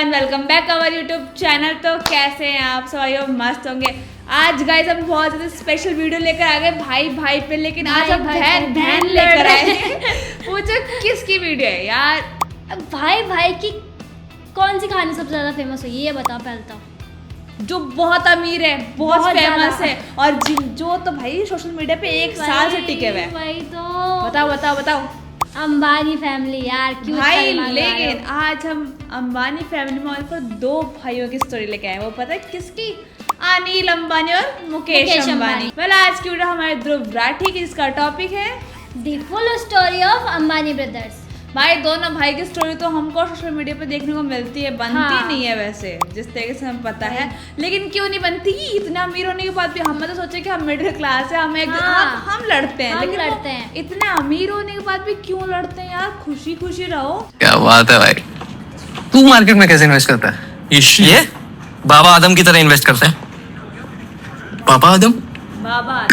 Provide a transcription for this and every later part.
Everyone, welcome back our YouTube channel. तो कैसे हैं आप सब? आई होप मस्त होंगे। आज गाइस हम बहुत ज़्यादा स्पेशल वीडियो लेकर आ गए भाई भाई पे, लेकिन आज हम बहन लेकर आए। पूछो किसकी वीडियो है यार? भाई भाई की कौन सी कहानी सबसे ज़्यादा फेमस हुई ये बताओ पहले तो। जो बहुत अमीर है, बहुत फेमस है, और जो तो भाई सोशल मीडिया पे एक साल से टिके हुए हैं। वही तो बताओ बताओ बताओ। अंबानी फैमिली यार, क्यों भाई लेकिन आज हम अंबानी फैमिली में और दो भाइयों की स्टोरी लेके आए। वो पता है किसकी? अनिल अंबानी और मुकेश अंबानी। वेल आज की वीडियो हमारे ध्रुव राठी की, जिसका टॉपिक है the full story of Ambani brothers. भाई दोनों भाई की स्टोरी तो हमको सोशल मीडिया पे देखने को मिलती है, बनती नहीं है वैसे, जिस तरीके से हमें पता है। लेकिन क्यों नहीं बनती? इतना अमीर होने के बाद भी हम तो सोचे कि हम मिडिल क्लास है, हम लड़ते हैं, लेकिन लड़ते हैं। इतने अमीर होने के बाद भी क्यों लड़ते हैं यार? खुशी खुशी रहो। क्या बात है भाई। तू मार्केट में कैसे इन्वेस्ट करता है? ये बाबा आदम की तरह इन्वेस्ट करते हैं। बाबा आदम? बाबा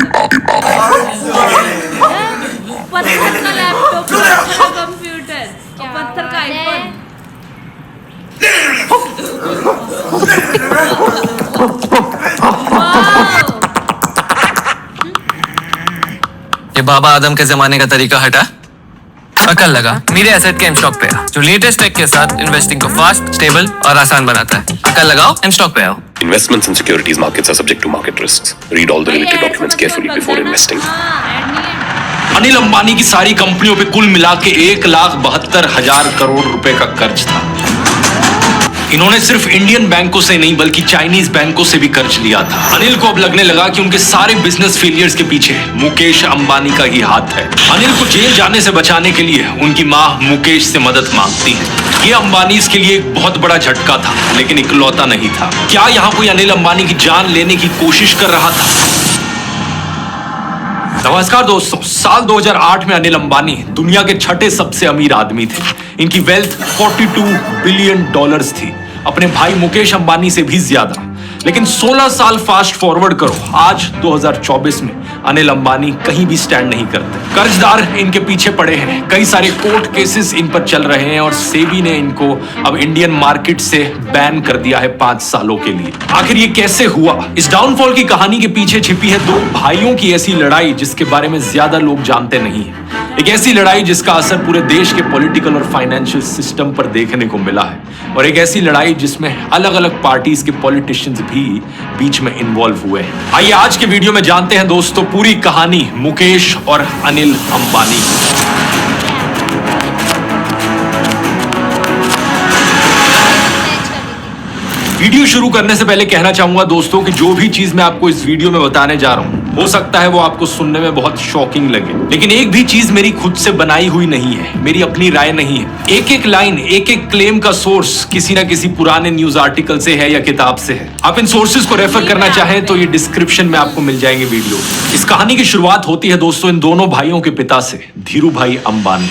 पत्थर का लैपटॉप, पत्थर का कंप्यूटर, पत्थर का आईफोन। ये बाबा आदम के जमाने का तरीका हटा, अकल लगा। मेरे एसेट के स्टॉक पे आओ, जो लेटेस्ट टेक के साथ इन्वेस्टिंग को फास्ट, स्टेबल और आसान बनाता है। अकल लगाओ एंड स्टॉक पे आओ। Investments in securities markets are subject to market risks. Read all the related documents carefully before investing. Anil Ambani की सारी कंपनियों पे कुल मिला के 1,72,000 करोड़ रुपए का कर्ज था। इन्होंने सिर्फ इंडियन बैंकों से नहीं बल्कि चाइनीज बैंकों से भी कर्ज लिया था। अनिल को अब लगने लगा कि उनके सारे बिजनेस फेलियर्स के पीछे मुकेश अंबानी का ही हाथ है। अनिल को जेल जाने से बचाने के लिए उनकी मां मुकेश से मदद मांगती है। ये अंबानी के लिए एक बहुत बड़ा झटका था, लेकिन इकलौता नहीं था। क्या यहाँ कोई अनिल अंबानी की जान लेने की कोशिश कर रहा था? नमस्कार दोस्तों, साल 2008 में अनिल अंबानी दुनिया के छठे सबसे अमीर आदमी थे। इनकी वेल्थ $42 बिलियन थी, अपने भाई मुकेश अंबानी से भी ज्यादा। लेकिन 16 साल फास्ट फॉरवर्ड करो, आज 2024 में अनिल अंबानी कहीं भी स्टैंड नहीं करते। कर्जदार इनके पीछे पड़े हैं, कई सारे कोर्ट केसेस इन पर चल रहे हैं और सेबी ने इनको अब इंडियन मार्केट से बैन कर दिया है 5 सालों के लिए। आखिर ये कैसे हुआ? इस डाउनफॉल की कहानी के पीछे छिपी है दो भाइयों की ऐसी लड़ाई जिसके बारे में ज्यादा लोग जानते नहीं है। एक ऐसी लड़ाई जिसका असर पूरे देश के पॉलिटिकल और फाइनेंशियल सिस्टम पर देखने को मिला है, और एक ऐसी लड़ाई जिसमें अलग अलग पार्टीज के पॉलिटिशियंस भी बीच में इन्वॉल्व हुए हैं। आइए आज के वीडियो में जानते हैं दोस्तों पूरी कहानी मुकेश और अनिल अंबानी। वीडियो शुरू करने से पहले कहना चाहूंगा दोस्तों कि जो भी चीज मैं आपको इस वीडियो में बताने जा रहा हूं, हो सकता है वो आपको सुनने में बहुत शॉकिंग लगे, लेकिन एक भी चीज मेरी खुद से बनाई हुई नहीं है, मेरी अपनी राय नहीं है। एक एक लाइन, एक एक क्लेम का सोर्स किसी ना किसी पुराने न्यूज आर्टिकल से है या किताब से है। आप इन सोर्सेज को रेफर करना चाहें तो ये डिस्क्रिप्शन में आपको मिल जाएंगे वीडियो। इस कहानी की शुरुआत होती है दोस्तों इन दोनों भाइयों के पिता से, धीरू भाई अंबानी।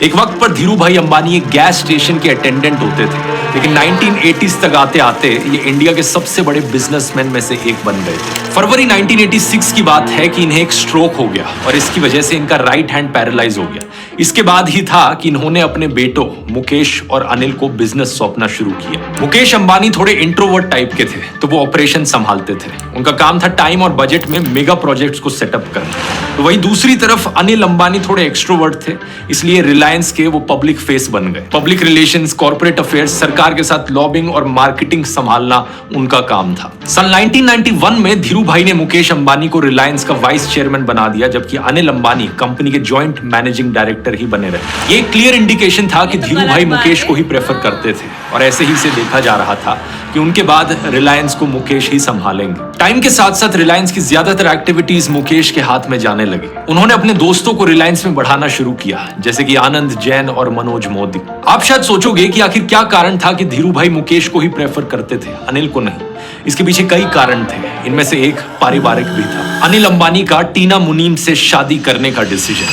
एक वक्त पर धीरू भाई अंबानी एक गैस स्टेशन के अटेंडेंट होते थे, लेकिन 1980s तक आते आते ये इंडिया के सबसे बड़े बिजनेसमैन में से एक बन गए थे। फरवरी 1986 की बात है कि इन्हें एक स्ट्रोक हो गया और इसकी वजह से इनका राइट हैंड पैरालाइज हो गया। इसके बाद ही था कि इन्होंने अपने बेटों मुकेश और अनिल को बिजनेस सौंपना शुरू किया। मुकेश अंबानी थोड़े इंट्रोवर्ट टाइप के थे, तो वो ऑपरेशन संभालते थे। उनका काम था टाइम और बजट में मेगा प्रोजेक्ट्स को सेटअप करना। तो वहीं दूसरी तरफ अनिल अंबानी थोड़े एक्सट्रोवर्ट थे, इसलिए रिलायंस के वो पब्लिक फेस बन गए। पब्लिक रिलेशंस, कॉर्पोरेट अफेयर्स, सरकार के साथ लॉबिंग और मार्केटिंग संभालना उनका काम था। सन 1991 में धीरू भाई ने मुकेश अंबानी को रिलायंस का वाइस चेयरमैन बना दिया, जबकि अनिल अंबानी कंपनी के जॉइंट मैनेजिंग डायरेक्टर ही बने रहे। ये क्लियर इंडिकेशन था कि धीरू भाई मुकेश को ही प्रेफर करते थे, और ऐसे ही से देखा जा रहा था कि उनके बाद रिलायंस को मुकेश ही संभालेंगे। टाइम के साथ साथ रिलायंस की ज्यादातर एक्टिविटीज मुकेश के हाथ में जाने लगी। उन्होंने अपने दोस्तों को रिलायंस में बढ़ाना शुरू किया, जैसे कि आनंद जैन और मनोज मोदी। आप शायद सोचोगे कि आखिर क्या कारण था कि धीरू भाई मुकेश को ही प्रेफर करते थे, अनिल को नहीं। इसके पीछे कई कारण थे, इनमें से एक पारिवारिक भी था। अनिल अंबानी का टीना मुनीम से शादी करने का डिसीजन।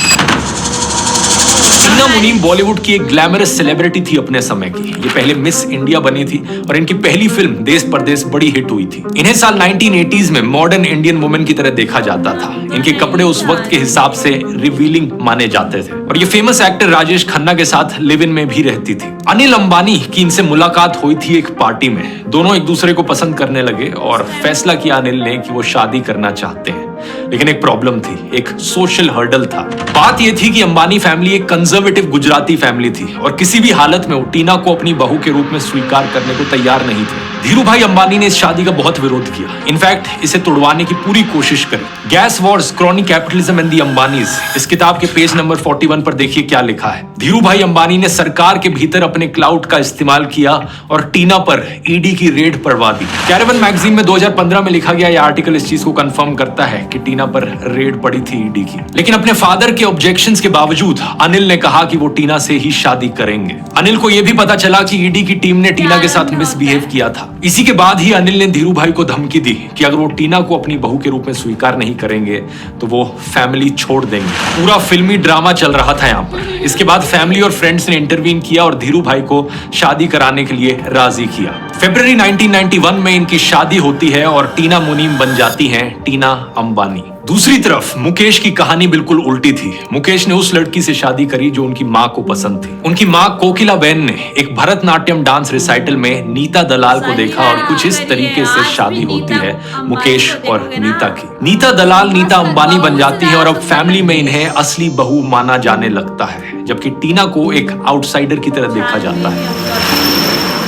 टीना मुनीम बॉलीवुड की एक ग्लैमरस सेलिब्रिटी थी अपने समय की। ये पहले मिस इंडिया बनी थी और इनकी पहली फिल्म देश परदेश बड़ी हिट हुई थी। इन्हें साल 1980s में मॉडर्न इंडियन वुमेन की तरह देखा जाता था। इनके कपड़े उस वक्त के हिसाब से रिवीलिंग माने जाते थे और ये फेमस एक्टर राजेश खन्ना के साथ लिव इन में भी रहती थी। अनिल अंबानी की इनसे मुलाकात हुई थी एक पार्टी में। दोनों एक दूसरे को पसंद करने लगे और फैसला किया अनिल ने कि वो शादी करना चाहते हैं। लेकिन एक प्रॉब्लम थी, एक सोशल हर्डल था। बात यह थी कि अंबानी फैमिली एक कंजर्वेटिव गुजराती फैमिली थी और किसी भी हालत में वो टीना को अपनी बहू के रूप में स्वीकार करने को तैयार नहीं थे। धीरू भाई अंबानी ने इस शादी का बहुत विरोध किया, इनफैक्ट इसे तोड़वाने की पूरी कोशिश करी। Gas Wars chronic capitalism and the Ambanis, इस किताब के पेज नंबर 41 पर देखिए क्या लिखा है। धीरू भाई अंबानी ने सरकार के भीतर अपने क्लाउड का इस्तेमाल किया और टीना पर ईडी की रेड पड़वा दी। कैरेवन मैगजीन में 2015 में लिखा गया यह आर्टिकल इस चीज को कंफर्म करता है कि टीना पर रेड पड़ी थी ईडी की। लेकिन अपने फादर के ऑब्जेक्शंस के बावजूद अनिल ने कहा कि वो टीना से ही शादी करेंगे। अनिल को यह भी पता चला कि ईडी की टीम ने टीना के साथ मिसबिहेव किया था। इसी के बाद ही अनिल ने धीरू भाई को धमकी दी कि अगर वो टीना को अपनी बहू के रूप में स्वीकार नहीं करेंगे तो वो फैमिली छोड़ देंगे। पूरा फिल्मी ड्रामा चल रहा था यहाँ पर। इसके बाद फैमिली और फ्रेंड्स ने इंटरवीन किया और धीरू भाई को शादी कराने के लिए राजी किया। फरवरी 1991 में इनकी शादी होती है और टीना मुनीम बन जाती हैं टीना अंबानी। दूसरी तरफ मुकेश की कहानी बिल्कुल उल्टी थी। मुकेश ने उस लड़की से शादी करी जो उनकी माँ को पसंद थी। उनकी माँ कोकिला बहन ने एक भरतनाट्यम डांस रिसाइटल में नीता दलाल को देखा और कुछ इस तरीके से शादी होती है मुकेश और नीता की। नीता दलाल नीता अंबानी बन जाती है और अब फैमिली में इन्हें असली बहू माना जाने लगता है, जबकि टीना को एक आउटसाइडर की तरह देखा जाता है।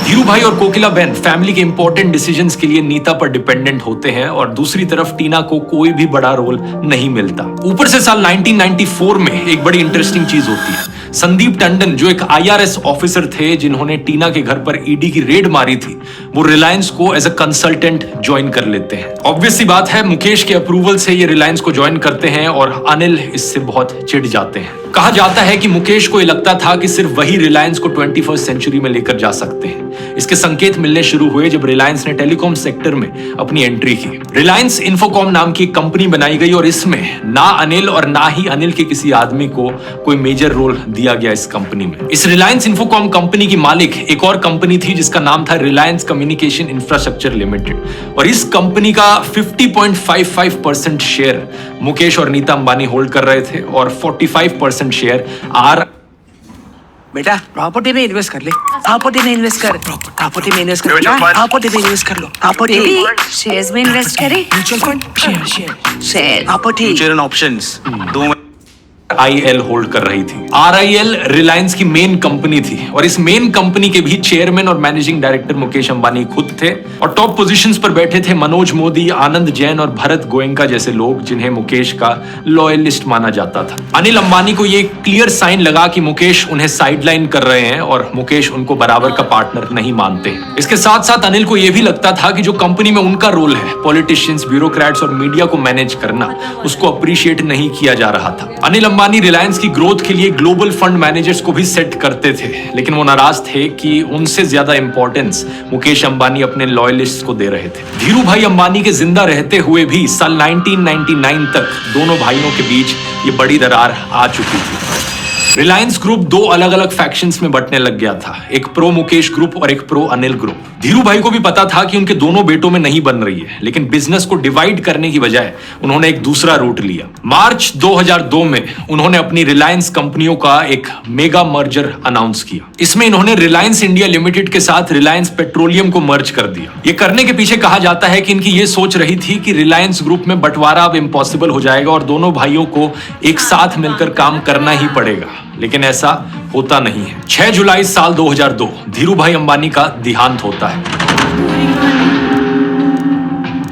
धीरू भाई और कोकिला बहन फैमिली के इंपॉर्टेंट डिसीजंस के लिए नीता पर डिपेंडेंट होते हैं और दूसरी तरफ टीना को कोई भी बड़ा रोल नहीं मिलता। ऊपर से साल 1994 में एक बड़ी इंटरेस्टिंग चीज होती है। संदीप टंडन जो एक IRS ऑफिसर थे जिन्होंने टीना के घर पर ईडी की रेड मारी थी, वो रिलायंस को एज अ कंसल्टेंट ज्वाइन कर लेते हैं। ऑब्वियस सी बात है, मुकेश के अप्रूवल से ये रिलायंस को ज्वाइन करते हैं और अनिल इससे बहुत चिढ़ जाते हैं। कहा जाता है कि मुकेश को ये लगता था कि सिर्फ वही रिलायंस को 21st सेंचुरी में लेकर जा सकते हैं। इसके संकेत मिलने शुरू हुए जब रिलायंस ने टेलीकॉम सेक्टर में अपनी एंट्री की। रिलायंस इन्फोकॉम नाम की कंपनी बनाई गई और इसमें ना अनिल और ना ही अनिल के किसी आदमी को कोई मेजर रोल दिया गया इस कंपनी में। इस रिलायंस इन्फोकॉम कंपनी की मालिक एक और कंपनी थी जिसका नाम था रिलायंस कम्युनिकेशन इंफ्रास्ट्रक्चर लिमिटेड और इस कंपनी का 50.55% शेयर मुकेश और नीता अंबानी होल्ड कर रहे थे और 45% शेयर बेटा प्रॉपर्टी में इन्वेस्ट कर ले। प्रॉपर्टी में इन्वेस्ट कर। प्रॉपर्टी में इन्वेस्ट कर। प्रॉपर्टी में इन्वेस्ट कर लो। प्रॉपर्टी शेयर्स में इन्वेस्ट करें। Mutual fund share property future and options दो RIL होल्ड कर रही थी। RIL रिलायंस की मेन कंपनी थी और इस मेन कंपनी के भी चेयरमैन और मैनेजिंग डायरेक्टर मुकेश अंबानी खुद थे और टॉप पोजीशंस पर बैठे थे मनोज मोदी, आनंद जैन और भरत गोयनका जैसे लोग जिन्हें मुकेश का लॉयलिस्ट माना जाता था। अनिल अंबानी को ये क्लियर साइन लगा कि मुकेश उन्हें साइडलाइन कर रहे हैं और मुकेश उनको बराबर का पार्टनर नहीं मानते। इसके साथ साथ अनिल को यह भी लगता था कि जो कंपनी में उनका रोल है, पॉलिटिशियंस, ब्यूरोक्रेट्स और मीडिया को मैनेज करना, उसको अप्रिशिएट नहीं किया जा रहा था। अनिल अंबानी रिलायंस की ग्रोथ के लिए ग्लोबल फंड मैनेजर्स को भी सेट करते थे, लेकिन वो नाराज थे कि उनसे ज्यादा इंपॉर्टेंस मुकेश अंबानी अपने लॉयलिस्ट्स को दे रहे थे। धीरू भाई अंबानी के जिंदा रहते हुए भी साल 1999 तक दोनों भाइयों के बीच ये बड़ी दरार आ चुकी थी। रिलायंस ग्रुप दो अलग अलग फैक्शंस में बंटने लग गया था, एक प्रो मुकेश ग्रुप और एक प्रो अनिल ग्रुप। धीरू भाई को भी पता था कि उनके दोनों बेटों में नहीं बन रही है, लेकिन बिजनेस को डिवाइड करने की बजाय उन्होंने एक दूसरा रूट लिया। मार्च 2002 में उन्होंने अपनी रिलायंस कंपनियों का एक मेगा मर्जर अनाउंस किया। इसमें इन्होंने रिलायंस इंडिया लिमिटेड के साथ रिलायंस पेट्रोलियम को मर्ज कर दिया। ये करने के पीछे कहा जाता है कि इनकी ये सोच रही थी कि रिलायंस ग्रुप में बंटवारा अब इम्पॉसिबल हो जाएगा और दोनों भाइयों को एक साथ मिलकर काम करना ही पड़ेगा, लेकिन ऐसा होता नहीं है। 6 जुलाई साल 2002 धीरू भाई अंबानी का देहांत होता है।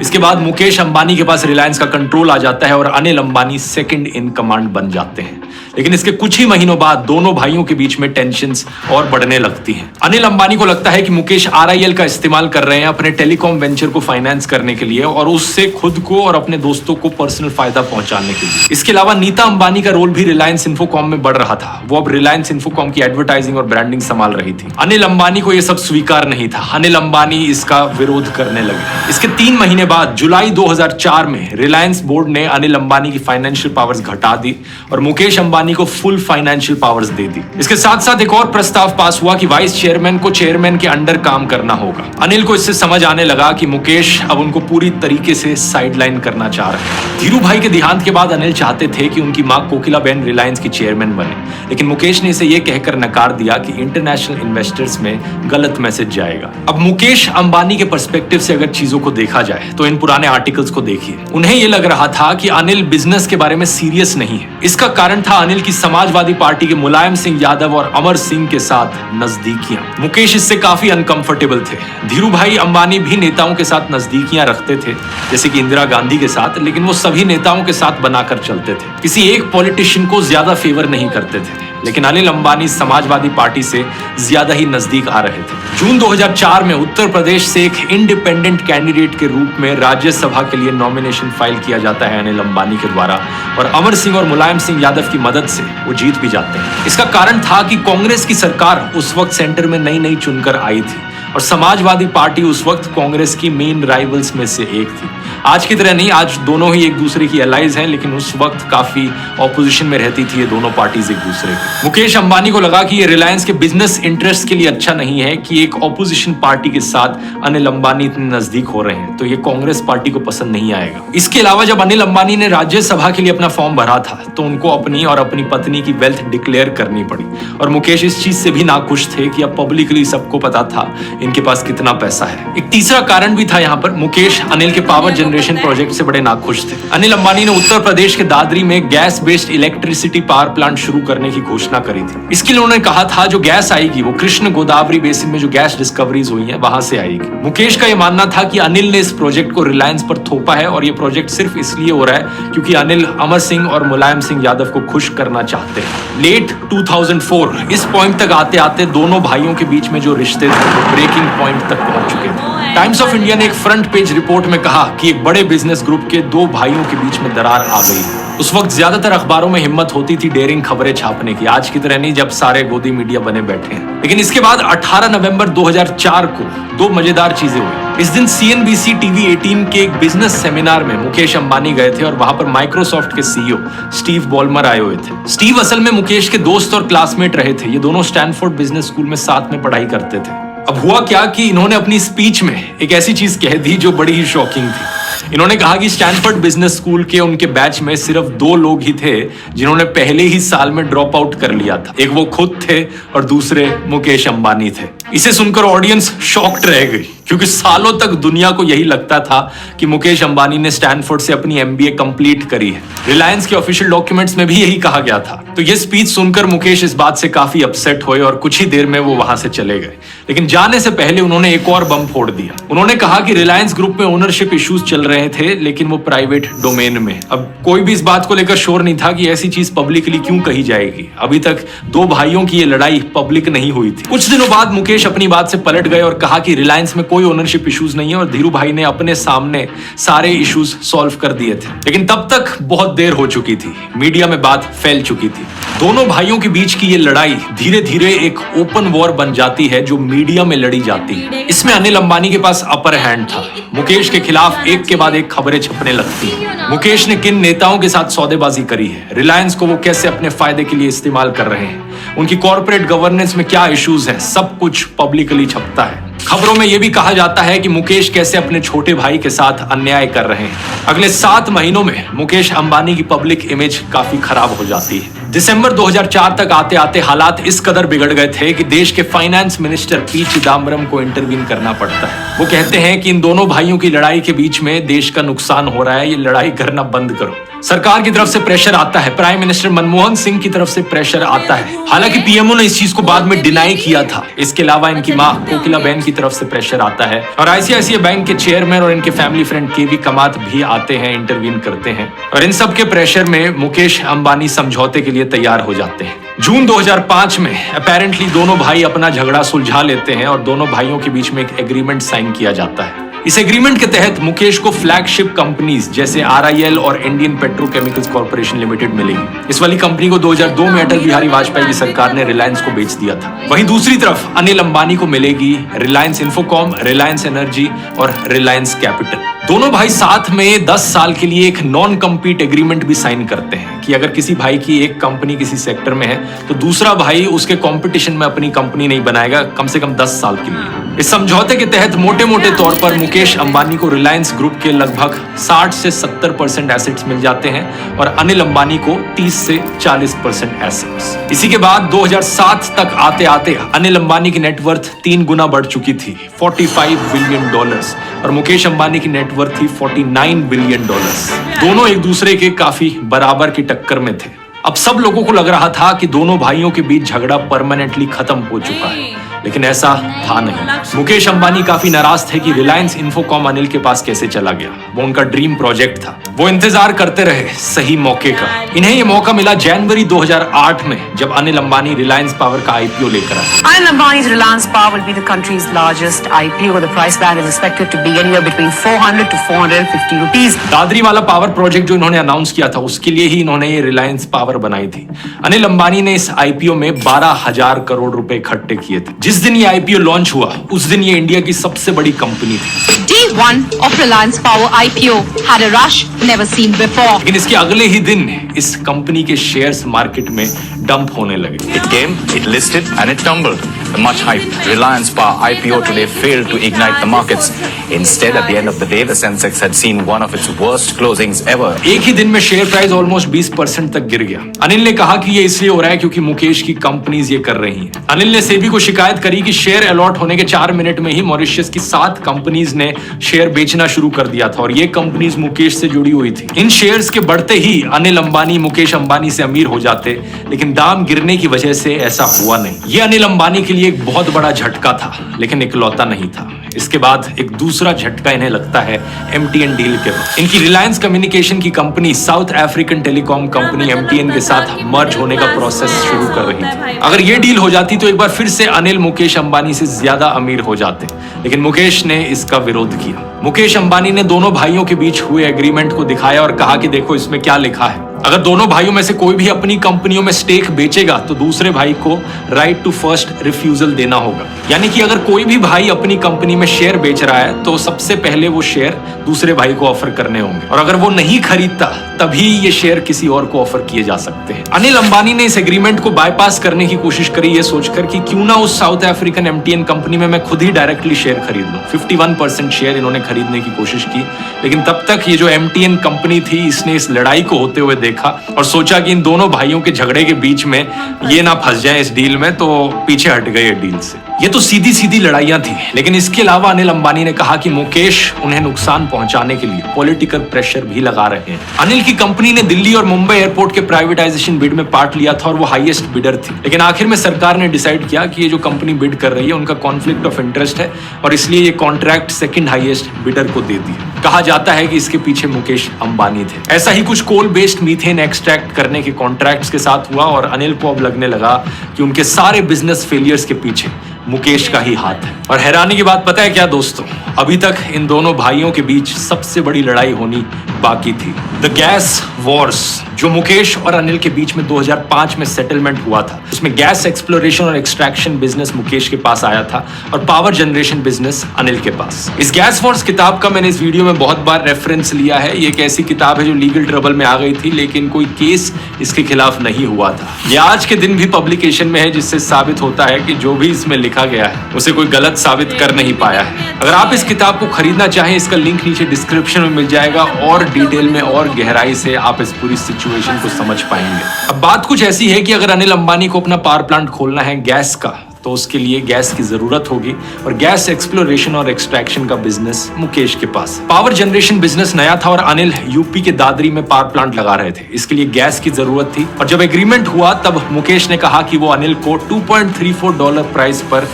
इसके बाद मुकेश अंबानी के पास रिलायंस का कंट्रोल आ जाता है और Anil Ambani second in command बन जाते हैं। लेकिन इसके कुछ ही महीनों बाद दोनों भाइयों के बीच में टेंशन्स और बढ़ने लगती हैं। अनिल अंबानी को लगता है कि मुकेश RIL का इस्तेमाल कर रहे हैं अपने टेलीकॉम वेंचर को फाइनेंस करने के लिए और उससे खुद को और अपने दोस्तों को पर्सनल फायदा पहुंचाने के लिए। इसके अलावा नीता अंबानी का रोल भी रिलायंस इन्फोकॉम में बढ़ रहा था। वो अब रिलायंस इन्फोकॉम की एडवर्टाइजिंग और ब्रांडिंग संभाल रही थी। अनिल अंबानी को यह सब स्वीकार नहीं था। अनिल अंबानी इसका विरोध करने लगे। इसके 3 महीने बाद जुलाई 2004 में रिलायंस बोर्ड ने अनिल अंबानी की फाइनेंशियल पावर्स घटा दी और मुकेश अंबानी अंबानी को फुल फाइनेंशियल पावर्स दे दी। इसके साथ साथ एक और प्रस्ताव पास हुआ कि वाइस चेयरमैन को चेयरमैन के अंडर काम करना होगा। अनिल को इससे समझ आने लगा कि मुकेश अब उनको पूरी तरीके से साइडलाइन करना चाह रहे हैं। धीरू भाई के देहांत के बाद अनिल चाहते थे कि उनकी मां कोकिलाबेन रिलायंस की चेयरमैन बने, लेकिन मुकेश ने इसे यह कहकर नकार दिया कि इंटरनेशनल इन्वेस्टर्स में गलत मैसेज जाएगा। अब मुकेश अंबानी के पर्सपेक्टिव से अगर चीजों को देखा जाए तो इन पुराने आर्टिकल्स को देखिए। उन्हें यह लग रहा था कि अनिल बिजनेस के बारे में सीरियस नहीं है। इसका कारण था अनिल की समाजवादी पार्टी के मुलायम सिंह यादव और अमर सिंह के साथ नजदीकियां। मुकेश इससे काफी अनकंफर्टेबल थे। धीरू भाई अंबानी भी नेताओं के साथ नजदीकियां रखते थे, जैसे कि इंदिरा गांधी के साथ, लेकिन वो सभी नेताओं के साथ बनाकर चलते थे, किसी एक पॉलिटिशियन को ज्यादा फेवर नहीं करते थे। लेकिन अनिल अंबानी समाजवादी पार्टी से ज्यादा ही नजदीक आ रहे थे। जून 2004 में उत्तर प्रदेश से एक इंडिपेंडेंट कैंडिडेट के रूप में राज्यसभा के लिए नॉमिनेशन फाइल किया जाता है अनिल अंबानी के द्वारा, और अमर सिंह और मुलायम सिंह यादव की मदद से वो जीत भी जाते हैं। इसका कारण था कि कांग्रेस की सरकार उस वक्त सेंटर में नई नई चुनकर आई थी और समाजवादी पार्टी उस वक्त कांग्रेस की मेन राइवल्स में से एक थी। आज की तरह नहीं, आज दोनों ही एक दूसरे की एलाइज हैं, लेकिन उस वक्त काफी ऑपोजिशन में रहती थी ये दोनों पार्टीज एक दूसरे की। मुकेश अंबानी को लगा कि ये रिलायंस के बिजनेस इंटरेस्ट के लिए अच्छा नहीं है कि एक ऑपोजिशन पार्टी के साथ अनिल अंबानी इतने नजदीक हो रहे हैं, तो ये कांग्रेस पार्टी को पसंद नहीं आएगा। इसके अलावा जब अनिल अंबानी ने राज्यसभा के लिए अपना फॉर्म भरा था तो उनको अपनी और अपनी पत्नी की वेल्थ डिक्लेयर करनी पड़ी, और मुकेश इस चीज से भी नाखुश थे कि अब पब्लिकली सबको पता था इनके पास कितना पैसा है। एक तीसरा कारण भी था यहाँ पर, मुकेश अनिल के पावर जनरेशन प्रोजेक्ट से बड़े नाखुश थे। अनिल अंबानी ने उत्तर प्रदेश के दादरी में gas based electricity power plant शुरू करने की घोषणा करी थी। इसके लिए उन्होंने कहा था जो गैस आएगी वो कृष्ण गोदावरी बेसिन में जो गैस डिस्कवरीज हुई हैं वहां से आएगी। मुकेश का यह मानना था कि अनिल ने इस प्रोजेक्ट को रिलायंस पर थोपा है, और ये प्रोजेक्ट सिर्फ इसलिए हो रहा है क्योंकि अनिल अमर सिंह और मुलायम सिंह यादव को खुश करना चाहते हैं। लेट 2004 इस पॉइंट तक आते आते दोनों भाइयों के बीच में जो रिश्ते थे वो ब्रेकिंग पॉइंट तक पहुंच चुके थे। टाइम्स ऑफ इंडिया ने एक फ्रंट पेज रिपोर्ट में कहा कि एक बड़े बिजनेस ग्रुप के दो भाइयों के बीच में दरार आ गई है। उस वक्त ज्यादातर अखबारों में हिम्मत होती थी डेयरिंग खबरें छापने की, आज की तरह नहीं जब सारे गोदी मीडिया बने बैठे हैं। लेकिन इसके बाद 18 नवंबर 2004 को दो मजेदार चीजें हुई। इस दिन CNBC TV 18 के एक बिजनेस सेमिनार में मुकेश अंबानी गए थे और वहां पर माइक्रोसॉफ्ट के CEO स्टीव बॉलमर आए हुए थे। स्टीव असल में मुकेश के दोस्त और क्लासमेट रहे थे। ये दोनों स्टैनफोर्ड बिजनेस स्कूल में साथ में पढ़ाई करते थे। अब हुआ क्या कि इन्होंने अपनी स्पीच में एक ऐसी चीज कह दी जो बड़ी ही शॉकिंग थी। इन्होंने कहा कि स्टैनफोर्ड बिजनेस स्कूल के उनके बैच में सिर्फ 2 लोग ही थे जिन्होंने पहले ही साल में ड्रॉप आउट कर लिया था। एक वो खुद थे और दूसरे मुकेश अंबानी थे। इसे सुनकर ऑडियंस शॉक्ड रह गई, क्योंकि सालों तक दुनिया को यही लगता था कि मुकेश अंबानी ने स्टैनफोर्ड से अपनी MBA कंप्लीट करी है। रिलायंस के ऑफिशियल डॉक्यूमेंट्स में भी यही कहा गया था। तो ये स्पीच सुनकर मुकेश इस बात से काफी अपसेट हुए और कुछ ही देर में वो वहां से चले गए। लेकिन जाने से पहले उन्होंने एक और बम फोड़ दिया। उन्होंने कहा कि रिलायंस ग्रुप में ओनरशिप इश्यूज चल रहे थे, लेकिन वो प्राइवेट डोमेन में। अब कोई भी इस बात को लेकर श्योर नहीं था कि ऐसी चीज पब्लिकली क्यों कही जाएगी। अभी तक 2 भाइयों की ये लड़ाई पब्लिक नहीं हुई थी। कुछ दिनों बाद मुकेश अपनी बात से पलट गए और कहा कि रिलायंस में कोई ओनरशिप इश्यूज नहीं है, और धीरू भाई ने अपने सामने सारे इश्यूज सॉल्व कर दिए थे। लेकिन तब तक बहुत देर हो चुकी थी, मीडिया में बात फैल चुकी थी। दोनों भाइयों के बीच की ये लड़ाई धीरे धीरे एक ओपन वॉर बन जाती है जो मीडिया में लड़ी जाती है। इसमें अनिल अंबानी के पास अपर हैंड था। मुकेश के खिलाफ एक के बाद एक खबरें छपने लगती। मुकेश ने किन नेताओं के साथ सौदेबाजी करी है, रिलायंस को वो कैसे अपने फायदे के लिए इस्तेमाल कर रहे हैं, उनकी कॉर्पोरेट गवर्नेंस में क्या इश्यूज हैं, सब कुछ पब्लिकली छपता है। खबरों में यह भी कहा जाता है कि मुकेश कैसे अपने छोटे भाई के साथ अन्याय कर रहे हैं। अगले 7 महीनों में मुकेश अंबानी की पब्लिक इमेज काफी खराब हो जाती है। दिसंबर 2004 तक आते आते हालात इस कदर बिगड़ गए थे कि देश के फाइनेंस मिनिस्टर पी चिदम्बरम को इंटरवीन करना पड़ता है। वो कहते हैं कि इन दोनों भाइयों की लड़ाई के बीच में देश का नुकसान हो रहा है, ये लड़ाई करना बंद करो। सरकार की तरफ से प्रेशर आता है, प्राइम मिनिस्टर मनमोहन सिंह की तरफ से प्रेशर आता है। हालांकि पीएमओ ने इस चीज को बाद में डिनाई किया था। इसके अलावा इनकी मां कोकिलाबेन की तरफ से प्रेशर आता है, और ICICI बैंक के चेयरमैन और इनके फैमिली फ्रेंड केवी कमात भी आते हैं, इंटरवीन करते हैं, और इन सब के प्रेशर में मुकेश अंबानी समझौते के लिए तैयार हो जाते हैं। जून 2005 में अपेरेंटली दोनों भाई अपना झगड़ा सुलझा लेते हैं और दोनों भाइयों के बीच में एक एग्रीमेंट साइन किया जाता है। इस एग्रीमेंट के तहत मुकेश को फ्लैगशिप कंपनीज जैसे RIL और इंडियन पेट्रोकेमिकल्स कॉर्पोरेशन लिमिटेड मिलेगी। इस वाली कंपनी को 2002 में अटल बिहारी वाजपेयी की सरकार ने रिलायंस को बेच दिया था। वहीं दूसरी तरफ अनिल अंबानी को मिलेगी रिलायंस इन्फोकॉम, रिलायंस एनर्जी और रिलायंस कैपिटल। दोनों भाई साथ में 10 साल के लिए एक नॉन कम्पीट एग्रीमेंट भी साइन करते हैं कि अगर किसी भाई की एक कंपनी किसी सेक्टर में है तो दूसरा भाई उसके कंपटीशन में अपनी कंपनी नहीं बनाएगा कम से कम 10 साल के लिए। इस समझौते के तहत मोटे मोटे तौर पर मुकेश अंबानी को रिलायंस ग्रुप के लगभग 60 से 70% एसेट्स मिल जाते हैं और अनिल अंबानी को 30 से 40% एसेट्स। इसी के बाद 2007 तक आते आते अनिल अंबानी की नेटवर्थ 3 गुना बढ़ चुकी थी, $45 बिलियन, और मुकेश अंबानी की नेटवर्थ थी $49 बिलियन। दोनों एक दूसरे के काफी बराबर की टक्कर में थे। अब सब लोगों को लग रहा था कि दोनों भाइयों के बीच झगड़ा परमानेंटली खत्म हो चुका है, लेकिन ऐसा था नहीं। मुकेश अंबानी काफी नाराज थे कि रिलायंस इंफोकॉम अनिल के पास कैसे चला गया। वो उनका ड्रीम प्रोजेक्ट था। वो इंतजार करते रहे सही मौके का। इन्हें ये मौका मिला जनवरी 2008 में, जब अनिल अंबानी रिलायंस पावर का आईपीओ लेकर आए। Anil Ambani's Reliance Power will be the country's largest IPO. The price band is expected to be anywhere between 400 to 450 rupees. Dadri वाला पावर प्रोजेक्ट जो इन्होंने अनाउंस किया था, उसके लिए ही इन्होंने ये रिलायंस पावर बनाई थी। अनिल अंबानी ने इस आईपीओ में 12,000 करोड़ रुपए इकट्ठे किए थे। जिस दिन ये आईपीओ लॉन्च हुआ उस दिन ये इंडिया की सबसे बड़ी कंपनी थी। Day one of Reliance Power IPO had a rush never seen before. लेकिन इसके अगले ही दिन इस कंपनी के शेयर्स मार्केट में डंप होने लगे। It came, it listed, and it tumbled. The much hyped Reliance Power IPO today failed to ignite the markets. Instead, at the end of the day, the Sensex had seen one of its worst closings ever. एक ही दिन में share price almost 20% तक गिर गया। अनिल ने कहा कि ये इसलिए हो रहा है क्योंकि मुकेश की कंपनीज ये कर रही हैं। अनिल ने सेबी को शिकायत करी कि शेयर अलॉट होने के 4 मिनट में ही मॉरिशस की 7 कंपनीज ने शेयर बेचना शुरू कर दिया था और ये कंपनीज मुकेश से जुड़ी हुई थी। इन शेयर्स के बढ़ते ही अनिल अंबानी मुकेश अंबानी से अमीर हो जाते, लेकिन दाम गिरने की वजह से ऐसा हुआ नहीं। ये अनिल अंबानी के लिए एक बहुत बड़ा झटका था, लेकिन इकलौता नहीं था। इसके बाद एक दूसरा झटका इन्हें लगता है MTN डील के वक्त। इनकी रिलायंस कम्युनिकेशन की company south African telecom company MTN के साथ मर्ज होने का प्रोसेस शुरू कर रही थी। अगर ये डील हो जाती तो एक बार फिर से अनिल मुकेश अंबानी से ज्यादा अमीर हो जाते, लेकिन मुकेश ने इसका विरोध किया। मुकेश अंबानी ने दोनों भाइयों के बीच हुए एग्रीमेंट को दिखाया और कहा कि देखो इसमें क्या लिखा है। अगर दोनों भाइयों में से कोई भी अपनी कंपनियों में स्टेक बेचेगा तो दूसरे भाई को राइट टू फर्स्ट रिफ्यूजल देना होगा। यानी कि अगर कोई भी भाई अपनी कंपनी में शेयर बेच रहा है तो सबसे पहले वो शेयर दूसरे भाई को ऑफर करने होंगे, और अगर वो नहीं खरीदता तभी ये शेयर किसी और को ऑफर किए जा सकते हैं। अनिल अंबानी ने इस एग्रीमेंट को बाईपास करने की कोशिश करी, ये सोचकर कि क्यों ना उस साउथ अफ्रीकन MTN कंपनी में मैं खुद ही डायरेक्टली शेयर खरीद लूं। 51% शेयर इन्होंने खरीदने की कोशिश की, लेकिन तब तक ये जो MTN कंपनी थी इसने इस लड़ाई को होते हुए देखा और सोचा कि इन दोनों भाइयों के झगड़े के बीच में ये ना फंस जाए इस डील में, तो पीछे हट गए डील से। ये तो सीधी सीधी लड़ाइयां थी, लेकिन इसके अलावा अनिल अंबानी ने कहा कि मुकेश उन्हें नुकसान पहुंचाने के लिए पॉलिटिकल प्रेशर भी लगा रहे हैं। अनिल की कंपनी ने दिल्ली और मुंबई एयरपोर्ट के प्राइवेटाइजेशन बिड में पार्ट लिया था और वो हाईएस्ट बिडर थी, लेकिन आखिर में सरकार ने डिसाइड किया कि ये जो कंपनी बिड कर रही है उनका कॉन्फ्लिक्ट ऑफ इंटरेस्ट है और इसलिए ये कॉन्ट्रैक्ट सेकंड हाईएस्ट बिडर को दे दिया। कहा जाता है कि इसके पीछे मुकेश अंबानी थे। ऐसा ही कुछ कोल बेस्ड मीथेन एक्सट्रैक्ट करने के कॉन्ट्रैक्ट्स के साथ हुआ और अनिल को अब लगने लगा कि उनके सारे बिजनेस फेलियर्स के पीछे मुकेश का ही हाथ है। और हैरानी की बात पता है क्या दोस्तों, अभी तक इन दोनों भाइयों के बीच सबसे बड़ी लड़ाई होनी बाकी थी, द गैस वॉर्स, जो मुकेश और अनिल के बीच में 2005 में सेटलमेंट हुआ था। उसमें गैस एक्सप्लोरेशन और एक्सट्रैक्शन बिजनेस मुकेश के पास आया था और पावर जनरेशन बिजनेस अनिल के पास। इस गैस वॉर्स किताब का मैंने इस वीडियो में बहुत बार रेफरेंस लिया है। ये एक ऐसी किताब है जो लीगल ट्रबल में आ गई थी, लेकिन कोई केस इसके खिलाफ नहीं हुआ था। ये आज के दिन भी पब्लिकेशन में है, जिससे साबित होता है कि जो भी इसमें लिखा गया है उसे कोई गलत साबित कर नहीं पाया है। अगर आप इस किताब को खरीदना चाहें, इसका लिंक नीचे डिस्क्रिप्शन में मिल जाएगा और डिटेल में और गहराई से आप इस पूरी सिचुएशन को समझ पाएंगे। अब बात कुछ ऐसी है कि अगर अनिल अंबानी को अपना पावर प्लांट खोलना है गैस का, तो उसके लिए गैस की जरूरत होगी और गैस एक्सप्लोरेशन और एक्सट्रैक्शन का बिजनेस मुकेश के पास। पावर जनरेशन बिजनेस नया था और अनिल यूपी के दादरी में पावर प्लांट लगा रहे थे, इसके लिए गैस की जरूरत थी। और जब एग्रीमेंट हुआ तब मुकेश ने कहा कि वो अनिल को $2.34 प्राइस पर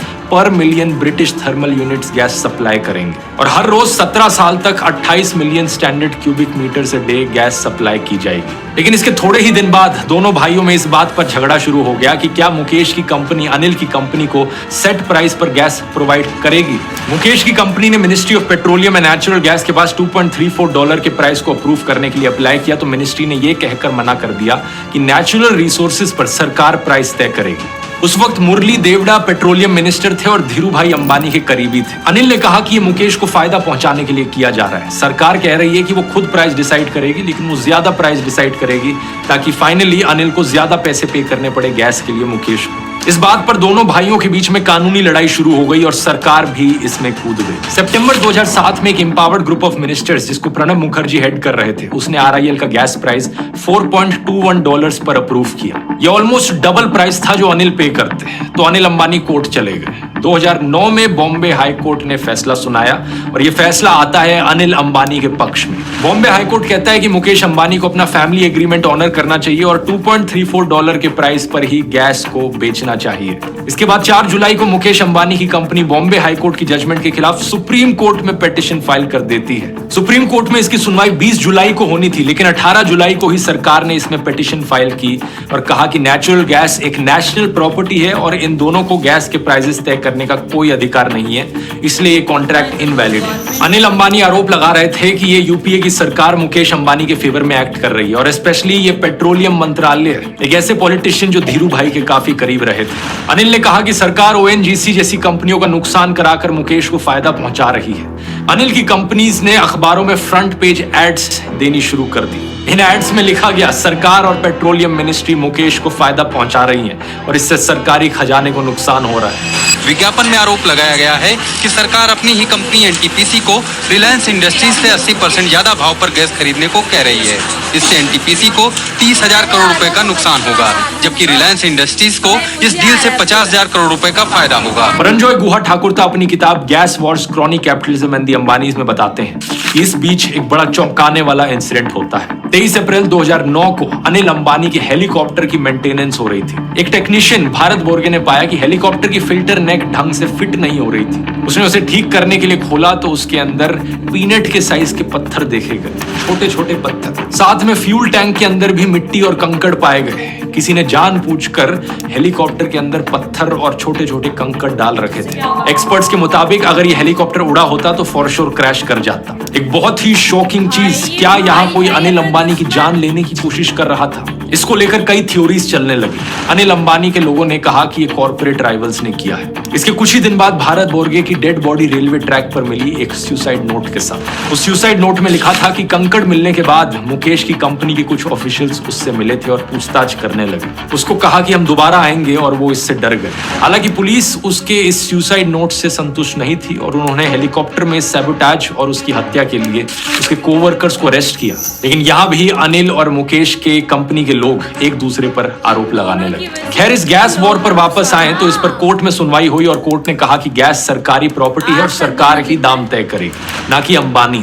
million British thermal units gas supply करेंगे और हर रोज 17 साल तक 28 मिलियन स्टैंडर्ड क्यूबिक मीटर से डे गैस सप्लाई की जाएगी। लेकिन इसके थोड़े ही दिन बाद दोनों भाइयों में इस बात पर झगड़ा शुरू हो गया कि क्या मुकेश की कंपनी अनिल की कंपनी को सेट प्राइस पर गैस प्रोवाइड करेगी। मुकेश की कंपनी ने ministry of petroleum and natural gas के पास $2.34 के प्राइस को अप्रूव करने के लिए अप्लाई किया, तो मिनिस्ट्री ने यह कहकर मना कर दिया कि नेचुरल रिसोर्सेज पर सरकार प्राइस तय करेगी। उस वक्त मुरली देवड़ा पेट्रोलियम मिनिस्टर थे और धीरू भाई अंबानी के करीबी थे। अनिल ने कहा कि ये मुकेश को फायदा पहुंचाने के लिए किया जा रहा है। सरकार कह रही है कि वो खुद प्राइस डिसाइड करेगी, लेकिन वो ज्यादा प्राइस डिसाइड करेगी ताकि फाइनली अनिल को ज्यादा पैसे पे करने पड़े गैस के लिए मुकेश को। इस बात पर दोनों भाइयों के बीच में कानूनी लड़ाई शुरू हो गई और सरकार भी इसमें कूद गई। सितंबर 2007 में एक एम्पावर्ड ग्रुप ऑफ मिनिस्टर्स जिसको प्रणब मुखर्जी हेड कर रहे थे, उसने RIL का गैस प्राइस $4.21 पर अप्रूव किया। यह ऑलमोस्ट डबल प्राइस था जो अनिल पे करते। तो अनिल अंबानी कोर्ट चले गए। 2009 में बॉम्बे हाई कोर्ट ने फैसला सुनाया और यह फैसला आता है अनिल अंबानी के पक्ष में। बॉम्बे हाई कोर्ट कहता है कि मुकेश अंबानी को अपना फैमिली एग्रीमेंट ऑनर करना चाहिए और $2.34 के प्राइस पर ही गैस को बेचना चाहिए। इसके बाद 4 जुलाई को मुकेश अंबानी की कंपनी बॉम्बे हाई कोर्ट की जजमेंट के खिलाफ सुप्रीम कोर्ट में पिटीशन फाइल कर देती है। सुप्रीम कोर्ट में इसकी सुनवाई 20 जुलाई को होनी थी, लेकिन 18 जुलाई को ही सरकार ने इसमें पिटीशन फाइल की और कहा कि नेचुरल गैस एक नेशनल प्रॉपर्टी है और इन दोनों को गैस के प्राइसेस तय करने का कोई अधिकार नहीं है, इसलिए ये कॉन्ट्रैक्ट इनवैलिड है। अनिल अंबानी आरोप लगा रहे थे कि ये यूपीए की सरकार मुकेश अंबानी के फेवर में एक्ट कर रही है और स्पेशली ये पेट्रोलियम मंत्रालय एक ऐसे पॉलिटिशियन जो धीरू भाई के काफी करीब रहे थे। अनिल ने कहा कि सरकार ONGC जैसी कंपनियों का नुकसान कराकर मुकेश को फायदा पहुंचा रही है। अनिल की कंपनीज ने अखबारों में फ्रंट पेज एड्स देनी शुरू कर दी। इन एड्स में लिखा गया सरकार और पेट्रोलियम मिनिस्ट्री मुकेश को फायदा पहुंचा रही है और इससे सरकारी खजाने को नुकसान हो रहा है। विज्ञापन में आरोप लगाया गया है कि सरकार अपनी ही कंपनी NTPC को रिलायंस इंडस्ट्रीज से 80% ज्यादा भाव पर गैस खरीदने को कह रही है। इससे NTPC को 30,000 करोड़ रुपए का नुकसान होगा, जबकि रिलायंस इंडस्ट्रीज को इस डील से 50,000 करोड़ रुपए का फायदा होगा। परंजॉय गुहा ठाकुर अपनी किताब gas Wars chronic capitalism and the Ambanis में बताते हैं कि इस बीच एक बड़ा चौंकाने वाला इंसिडेंट होता है। 23 अप्रैल 2009 को अनिल अंबानी के हेलीकॉप्टर की मेंटेनेंस हो रही थी। एक टेक्नीशियन भारत बोर्गे ने पाया कि हेलीकॉप्टर की फिल्टर नेक ढंग से फिट नहीं हो रही थी। उसने उसे ठीक करने के लिए खोला तो उसके अंदर पीनट के साइज के पत्थर देखे गए, छोटे छोटे पत्थर। साथ में फ्यूल टैंक के अंदर भी मिट्टी और कंकड़ पाए गए। किसी ने जानबूझकर हेलीकॉप्टर के अंदर पत्थर और छोटे छोटे कंकड़ डाल रखे थे। एक्सपर्ट्स के मुताबिक अगर ये हेलीकॉप्टर उड़ा होता तो फॉर श्योर क्रैश कर जाता। एक बहुत ही शॉकिंग चीज, क्या यहाँ कोई अनिल अंबानी की जान लेने की कोशिश कर रहा था? इसको लेकर कई थ्योरीज चलने लगी। अनिल अंबानी के लोगों ने कहा कि ये कॉर्पोरेट राइवल्स ने किया है। इसके कुछ ही दिन बाद भारत बोर्गे की डेड बॉडी रेलवे ट्रैक पर मिली एक सुसाइड नोट के साथ। उस सुसाइड नोट में लिखा था कि कंकड़ मिलने के बाद मुकेश की कंपनी के कुछ ऑफिशियल्स उससे मिले थे और पूछताछ करने लगे। उसको कहा कि हम दोबारा आएंगे और वो इससे डर गए। हालांकि पुलिस उसके इस सुसाइड नोट से संतुष्ट नहीं थी और उन्होंने हेलीकॉप्टर में सैबोटाज और उसकी हत्या के लिए उसके कोवर्कर्स को अरेस्ट किया। लेकिन यहाँ भी अनिल और मुकेश के कंपनी के लोग एक दूसरे पर आरोप लगाने लगे। खैर, इस गैस वॉर पर वापस आए तो इस पर कोर्ट में सुनवाई हुई और कोर्ट ने कहा कि गैस सरकारी प्रॉपर्टी है और सरकार ही दाम तय करेगी, ना कि अंबानी।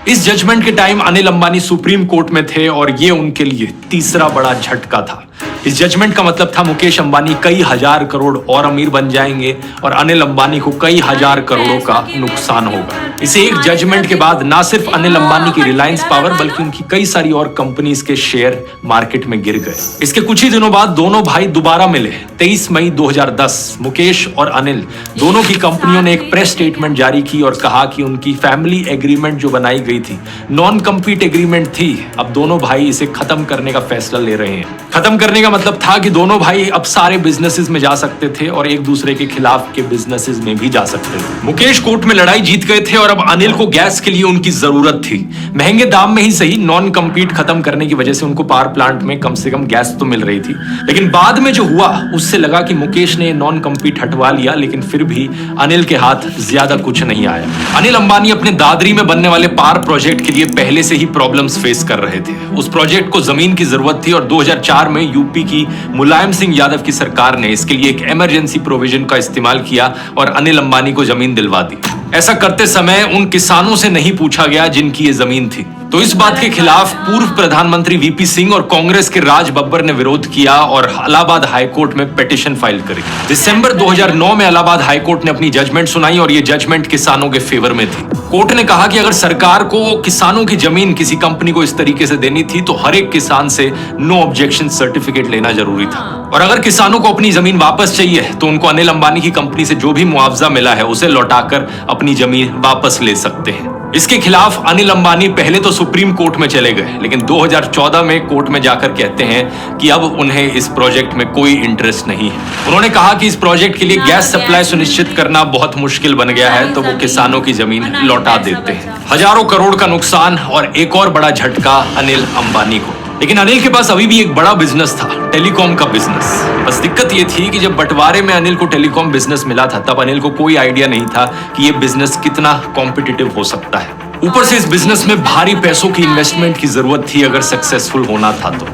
इस जजमेंट के time Anil Ambani supreme court में थे और ये उनके लिए तीसरा बड़ा झटका था। इस जजमेंट का मतलब था मुकेश अंबानी कई हजार करोड़ और अमीर बन जाएंगे और अनिल अंबानी को कई हजार करोड़ों का नुकसान होगा। इसे एक जजमेंट के बाद ना सिर्फ अनिल अंबानी की रिलायंस पावर बल्कि उनकी कई सारी और कंपनीज के शेयर मार्केट में गिर गए। इसके कुछ ही दिनों बाद दोनों भाई दोबारा मिले। 23 मई 2010 मुकेश और अनिल दोनों की कंपनियों ने एक प्रेस स्टेटमेंट जारी की और कहा कि उनकी फैमिली एग्रीमेंट जो बनाई गई थी नॉन कम्पीट एग्रीमेंट थी। अब दोनों भाई इसे खत्म करने का फैसला ले रहे हैं। खत्म करने का मतलब था कि दोनों भाई अब सारे बिजनेसेस में जा सकते थे और एक दूसरे के खिलाफ के बिजनेसेस में भी जा सकते थे। मुकेश कोर्ट में लड़ाई जीत गए थे और अब अनिल को गैस के लिए उनकी जरूरत थी। महंगे दाम में ही सही, नॉन कम्पीट खत्म करने की वजह से उनको पावर प्लांट में कम से कम गैस तो मिल रही थी। लेकिन बाद में जो हुआ उससे लगा कि मुकेश ने नॉन कम्पीट हटवा लिया, लेकिन फिर भी अनिल के हाथ ज्यादा कुछ नहीं आया। अनिल अंबानी अपने दादरी में बनने वाले पावर प्रोजेक्ट के लिए पहले से ही प्रॉब्लम्स फेस कर रहे थे। उस प्रोजेक्ट को जमीन की जरूरत थी और 2004 में यूपी की मुलायम सिंह यादव की सरकार ने इसके लिए एक इमरजेंसी प्रोविजन का इस्तेमाल किया और अनिल अंबानी को जमीन दिलवा दी। ऐसा करते समय उन किसानों से नहीं पूछा गया जिनकी ये जमीन थी। तो इस बात के खिलाफ पूर्व प्रधानमंत्री वीपी सिंह और कांग्रेस के राज बब्बर ने विरोध किया और इलाहाबाद हाईकोर्ट में पिटीशन फाइल करी। दिसंबर 2009 में इलाहाबाद हाईकोर्ट ने अपनी जजमेंट सुनाई और ये जजमेंट किसानों के फेवर में थी। कोर्ट ने कहा कि अगर सरकार को किसानों की जमीन किसी कंपनी को इस तरीके से देनी थी तो हर एक किसान से नो ऑब्जेक्शन सर्टिफिकेट लेना जरूरी था और अगर किसानों को अपनी जमीन वापस चाहिए तो उनको अनिल अंबानी की कंपनी से जो भी मुआवजा मिला है उसे लौटाकर अपनी जमीन वापस ले सकते हैं। इसके खिलाफ अनिल अंबानी पहले तो सुप्रीम कोर्ट में चले गए, लेकिन 2014 में कोर्ट में जाकर कहते हैं कि अब उन्हें इस प्रोजेक्ट में कोई इंटरेस्ट नहीं है। उन्होंने कहा कि इस प्रोजेक्ट के लिए गैस सप्लाई सुनिश्चित करना बहुत मुश्किल बन गया है, तो वो किसानों की जमीन लौटा देते हैं। हजारों करोड़ का नुकसान और एक और बड़ा झटका अनिल अंबानी को। लेकिन अनिल के पास अभी भी एक बड़ा बिजनेस था, टेलीकॉम का बिजनेस। बस दिक्कत ये थी कि जब बंटवारे में अनिल को टेलीकॉम बिजनेस मिला था तब अनिल को कोई आइडिया नहीं था कि ये बिजनेस कितना कॉम्पिटिटिव हो सकता है। ऊपर से इस बिजनेस में भारी पैसों की इन्वेस्टमेंट की जरूरत थी अगर सक्सेसफुल होना था तो।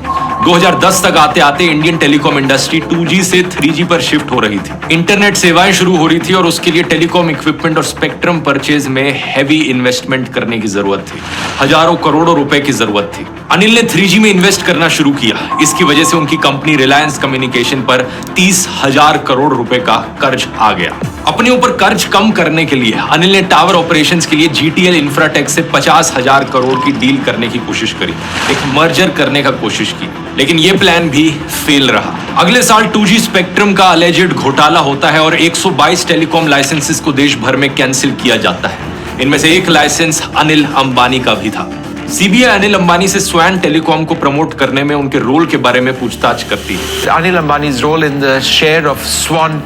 2010 तक आते आते इंडियन टेलीकॉम इंडस्ट्री 2G से 3G पर शिफ्ट हो रही थी। इंटरनेट सेवाएं शुरू हो रही थी और उसके लिए टेलीकॉम इक्विपमेंट और स्पेक्ट्रम परचेज में हैवी इन्वेस्टमेंट करने की जरूरत थी। हजारों करोड़ों रुपए की जरूरत थी। अनिल ने 3G में इन्वेस्ट करना शुरू किया। इसकी वजह से उनकी कंपनी रिलायंस कम्युनिकेशन पर 30,000 करोड़ रुपए का कर्ज आ गया। अपने ऊपर कर्ज कम करने के लिए अनिल ने टावर ऑपरेशंस के लिए GTL इंफ्राटेक से 50,000 करोड़ की डील करने की कोशिश करी, एक मर्जर करने का कोशिश की, लेकिन ये प्लान भी फेल रहा। अगले साल 2G स्पेक्ट्रम का अलेजेड घोटाला होता है और 122 टेलीकॉम लाइसेंसेस को देश भर में कैंसिल किया जाता है। इनमें से एक लाइसेंस अनिल अंबानी का भी था। CBI अनिल अंबानी से स्वान टेलीकॉम को प्रमोट करने में उनके रोल के बारे में पूछताछ करती है। Anil Ambani's role in the share of Swan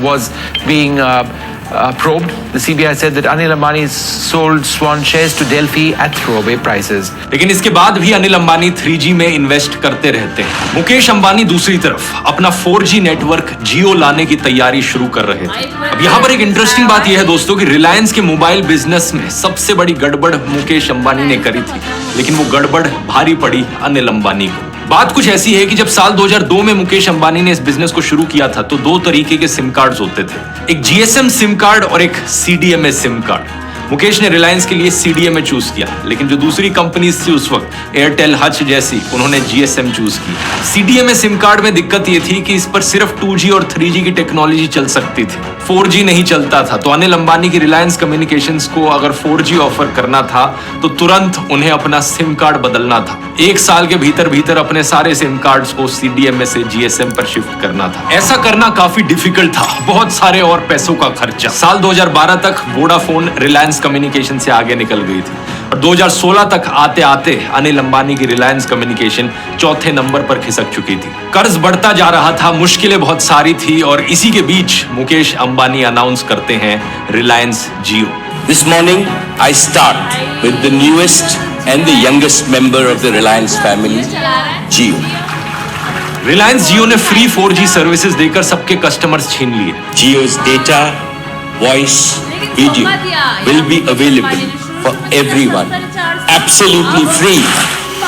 was being probed. The CBI said that Anil Ambani sold Swan shares to Delphi at throwaway prices. लेकिन इसके बाद भी अनिल अंबानी 3G में इन्वेस्ट करते रहते हैं। मुकेश अंबानी दूसरी तरफ अपना 4G नेटवर्क जियो लाने की तैयारी शुरू कर रहे थे। अब यहाँ पर एक इंटरेस्टिंग बात यह है दोस्तों कि रिलायंस के मोबाइल बिजनेस में सबसे बड़ी गड़बड़ मुकेश अंबानी ने करी थी, लेकिन वो गड़बड़ भारी पड़ी अनिल अंबानी को। बात कुछ ऐसी है कि जब साल 2002 में मुकेश अंबानी ने इस बिजनेस को शुरू किया था तो दो तरीके के सिम कार्ड्स होते थे, एक GSM सिम कार्ड और एक CDMA सिम कार्ड। मुकेश ने रिलायंस के लिए CDMA चूज किया, लेकिन जो दूसरी कंपनीज थी उस वक्त एयरटेल, हच जैसी, उन्होंने GSM चूज की। CDMA सिम कार्ड में दिक्कत ये थी कि इस पर सिर्फ 2G और 3G की टेक्नोलॉजी चल सकती थी, 4G नहीं चलता था। तो अनिल अंबानी की रिलायंस कम्युनिकेशंस को अगर 4G ऑफर करना था तो तुरंत उन्हें अपना सिम कार्ड बदलना था। एक साल के भीतर अपने सारे सिम कार्ड्स को CDMA से GSM पर शिफ्ट करना था। ऐसा करना काफी डिफिकल्ट था, बहुत सारे और पैसों का खर्चा। साल 2012 तक वोडाफोन रिलायंस कम्युनिकेशन से आगे निकल गई थी और 2016 तक आते आते अनिल अंबानी की रिलायंस कम्युनिकेशन चौथे नंबर पर खिसक चुकी थी। कर्ज बढ़ता जा रहा था, मुश्किलें बहुत सारी थी और इसी के बीच मुकेश अंबानी अनाउंस करते हैं रिलायंस जियो। This morning I start with the newest and the youngest member of the Reliance family, Jio. Reliance जियो ने फ्री 4G सर्विसेज देकर सबके कस्टमर्स छीन लिए। Jio's data, voice, video will be available for everyone, absolutely free.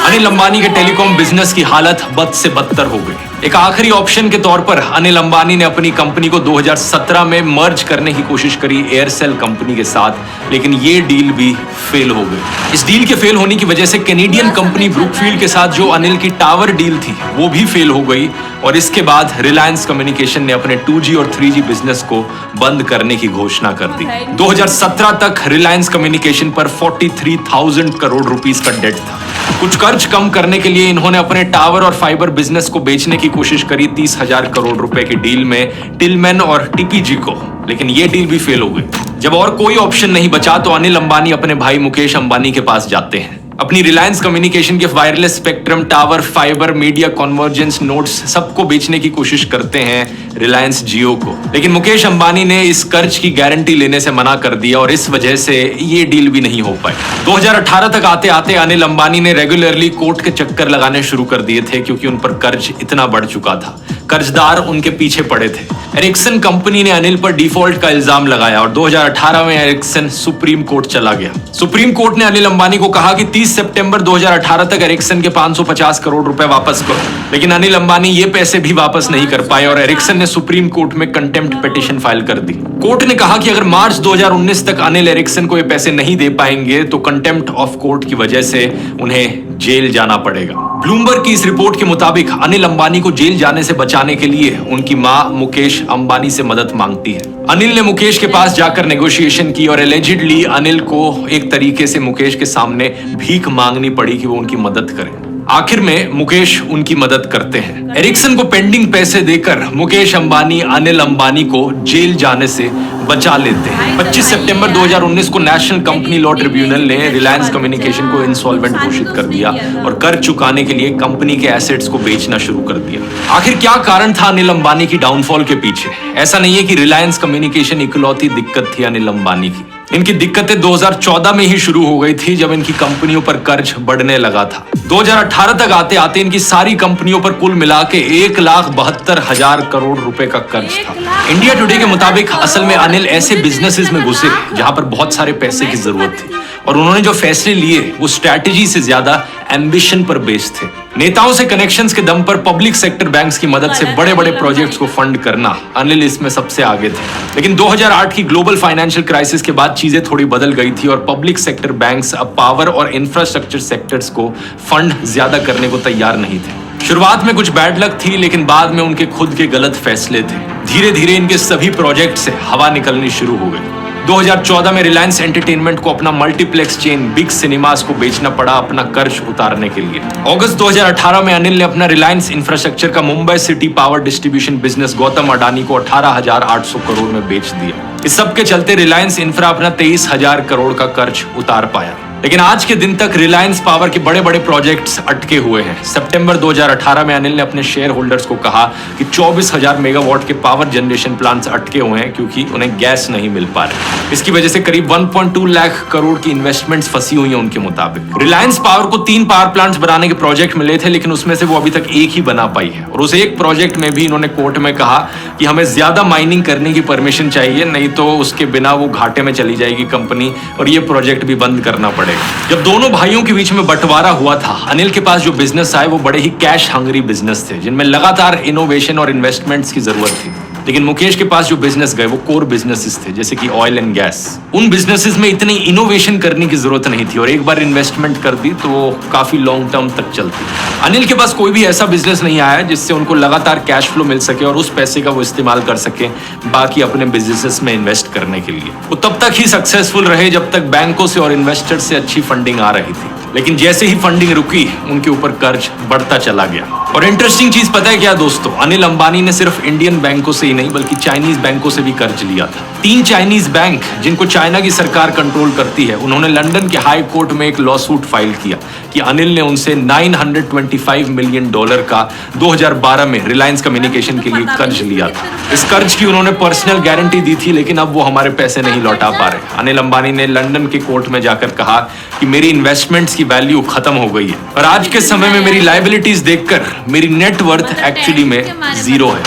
Anil Ambani के telecom business की हालत बद से बदतर हो गई। एक आखिरी ऑप्शन के तौर पर अनिल अंबानी ने अपनी कंपनी को 2017 में मर्ज करने की कोशिश करी एयरसेल कंपनी के साथ, लेकिन ये डील भी फेल हो गई। इस डील के फेल होने की वजह से कैनेडियन कंपनी ब्रुकफील्ड के साथ जो अनिल की टावर डील थी वो भी फेल हो गई और इसके बाद रिलायंस कम्युनिकेशन ने अपने 2G और 3G बिजनेस को बंद करने की घोषणा कर दी। 2017 तक रिलायंस कम्युनिकेशन पर 43,000 करोड़ रुपीस का डेट था। कुछ कर्ज कम करने के लिए इन्होंने अपने टावर और फाइबर बिजनेस को बेचने की कोशिश करी 30,000 करोड़ रुपए की डील में टिलमैन और TPG को, लेकिन ये डील भी फेल हो गई। जब और कोई ऑप्शन नहीं बचा तो अनिल अंबानी अपने भाई मुकेश अंबानी के पास जाते हैं। अपनी रिलायंस कम्युनिकेशन के wireless spectrum, tower, fibre, media convergence nodes सबको बेचने की कोशिश करते हैं रिलायंस जियो को, लेकिन मुकेश अंबानी ने इस कर्ज की गारंटी लेने से मना कर दिया और इस वजह से ये डील भी नहीं हो पाई। 2018 तक आते आते अनिल अंबानी ने रेगुलरली कोर्ट के चक्कर लगाने शुरू कर दिए थे क्योंकि उन पर कर्ज इतना बढ़ चुका था, कर्जदार उनके पीछे पड़े थे। एरिक्सन कंपनी ने अनिल पर डिफॉल्ट का इल्जाम लगाया और 2018 में एरिक्सन सुप्रीम कोर्ट चला गया। सुप्रीम कोर्ट ने अनिल अंबानी को कहा कि 30 सितंबर 2018 तक एरिक्सन के 550 करोड़ रुपए वापस करो, लेकिन अनिल अंबानी ये पैसे भी वापस नहीं कर पाए और एरिक्सन ने सुप्रीम कोर्ट में कंटेम्प्ट पिटीशन फाइल कर दी। कोर्ट ने कहा कि अगर मार्च 2019 तक अनिल एरिक्सन को ये पैसे नहीं दे पाएंगे तो कंटेम्प्ट ऑफ कोर्ट की वजह से उन्हें जेल जाना पड़ेगा। ब्लूमबर्ग की इस रिपोर्ट के मुताबिक अनिल अंबानी को जेल जाने से बचाने के लिए उनकी मां मुकेश अंबानी से मदद मांगती है। अनिल ने मुकेश के पास जाकर नेगोशिएशन की और एलिजिडली अनिल को एक तरीके से मुकेश के सामने भीख मांगनी पड़ी कि वो उनकी मदद करें। आखिर में मुकेश उनकी मदद करते हैं। एरिक्सन को पेंडिंग पैसे देकर मुकेश अंबानी अनिल अंबानी को जेल जाने से बचा लेते हैं। 25 सितंबर 2019 को नेशनल कंपनी लॉ ट्रिब्यूनल ने रिलायंस कम्युनिकेशन को इंसॉल्वेंट घोषित कर दिया और कर्ज चुकाने के लिए कंपनी के एसेट्स को बेचना शुरू कर दिया। आखिर क्या कारण था अनिल अंबानी की डाउनफॉल के पीछे? ऐसा नहीं है कि रिलायंस कम्युनिकेशन इकलौती दिक्कत थी अनिल अंबानी की। इनकी दिक्कतें 2014 में ही शुरू हो गई थी, जब इनकी कंपनियों पर कर्ज बढ़ने लगा था। 2018 तक आते आते इनकी सारी कंपनियों पर कुल मिला के 1,72,000 करोड़ रुपए का कर्ज था। इंडिया टुडे के मुताबिक असल में अनिल ऐसे बिजनेसेस में घुसे जहां पर बहुत सारे पैसे की जरूरत थी, और उन्होंने जो फैसले लिए वो स्ट्रैटेजी से ज्यादा एम्बिशन पर बेस्ड थे। नेताओं से कनेक्शंस के दम पर पब्लिक सेक्टर बैंक्स की मदद से बड़े बड़े प्रोजेक्ट्स को फंड करना, अनिल इसमें सबसे आगे थे। लेकिन 2008 की ग्लोबल फाइनेंशियल क्राइसिस के बाद चीजें थोड़ी बदल गई थी और पब्लिक सेक्टर बैंक्स अब पावर और इंफ्रास्ट्रक्चर सेक्टर्स को फंड ज्यादा करने को तैयार नहीं थे। शुरुआत में कुछ बैड लक थी, लेकिन बाद में उनके खुद के गलत फैसले थे। धीरे धीरे इनके सभी प्रोजेक्ट से हवा निकलनी शुरू हो गई। 2014 में रिलायंस एंटरटेनमेंट को अपना मल्टीप्लेक्स चेन बिग सिनेमास को बेचना पड़ा अपना कर्ज उतारने के लिए। अगस्त 2018 में अनिल ने अपना रिलायंस इंफ्रास्ट्रक्चर का Mumbai city power distribution business Gautam Adani को 18,800 करोड़ में बेच दिया। इस सब के चलते रिलायंस इंफ्रा अपना 23,000 करोड़ का कर्ज उतार पाया। लेकिन आज के दिन तक रिलायंस पावर के बड़े बड़े प्रोजेक्ट्स अटके हुए हैं। सितंबर 2018 में अनिल ने अपने शेयर होल्डर्स को कहा कि 24,000 मेगावाट के पावर जनरेशन प्लांट्स अटके हुए हैं क्योंकि उन्हें गैस नहीं मिल पा रही। इसकी वजह से करीब 1.2 लाख करोड़ की इन्वेस्टमेंट्स फंसी हुई हैं उनके मुताबिक। रिलायंस पावर को 3 पावर प्लांट्स बनाने के प्रोजेक्ट मिले थे, लेकिन उसमें से वो अभी तक एक ही बना पाई है, और उस एक प्रोजेक्ट में भी इन्होंने कोर्ट में कहा कि हमें ज्यादा माइनिंग करने की परमिशन चाहिए, नहीं तो उसके बिना वो घाटे में चली जाएगी कंपनी और ये प्रोजेक्ट भी बंद करना पड़ेगा। जब दोनों भाइयों के बीच में बंटवारा हुआ था, अनिल के पास जो बिजनेस आए वो बड़े ही कैश हंग्री बिजनेस थे जिनमें लगातार इनोवेशन और इन्वेस्टमेंट्स की जरूरत थी। लेकिन मुकेश के पास जो बिजनेस गए वो कोर बिजनेसेस थे, जैसे कि ऑयल एंड गैस। उन बिजनेसेस में इतनी इनोवेशन करने की जरूरत नहीं थी और एक बार इन्वेस्टमेंट कर दी तो वो काफी लॉन्ग टर्म तक चलती। अनिल के पास कोई भी ऐसा बिजनेस नहीं आया जिससे उनको लगातार कैश फ्लो मिल सके और उस पैसे का वो इस्तेमाल कर सके बाकी अपने बिजनेसेस में इन्वेस्ट करने के लिए। वो तब तक ही सक्सेसफुल रहे जब तक बैंकों से और इन्वेस्टर से अच्छी फंडिंग आ रही थी, लेकिन जैसे ही फंडिंग रुकी उनके ऊपर कर्ज बढ़ता चला गया। और इंटरेस्टिंग चीज पता है क्या दोस्तों, अनिल अंबानी ने सिर्फ इंडियन बैंकों से ही नहीं बल्कि चाइनीज बैंकों से भी कर्ज लिया था। 3 चाइनीज बैंक जिनको चाइना की सरकार कंट्रोल करती है, उन्होंने लंदन के हाई कोर्ट में एक लॉ सूट फाइल किया कि अनिल ने उनसे $925 मिलियन का 2012 में रिलायंस कम्युनिकेशन के लिए कर्ज लिया था। इस कर्ज की उन्होंने पर्सनल गारंटी दी थी, लेकिन अब वो हमारे पैसे नहीं लौटा पा रहे। अनिल अंबानी ने लंदन के कोर्ट में जाकर कहा कि मेरी इन्वेस्टमेंट्स की वैल्यू खत्म हो गई है और आज के समय में मेरी लायबिलिटीज देखकर मेरी नेट वर्थ एक्चुअली में 0 है।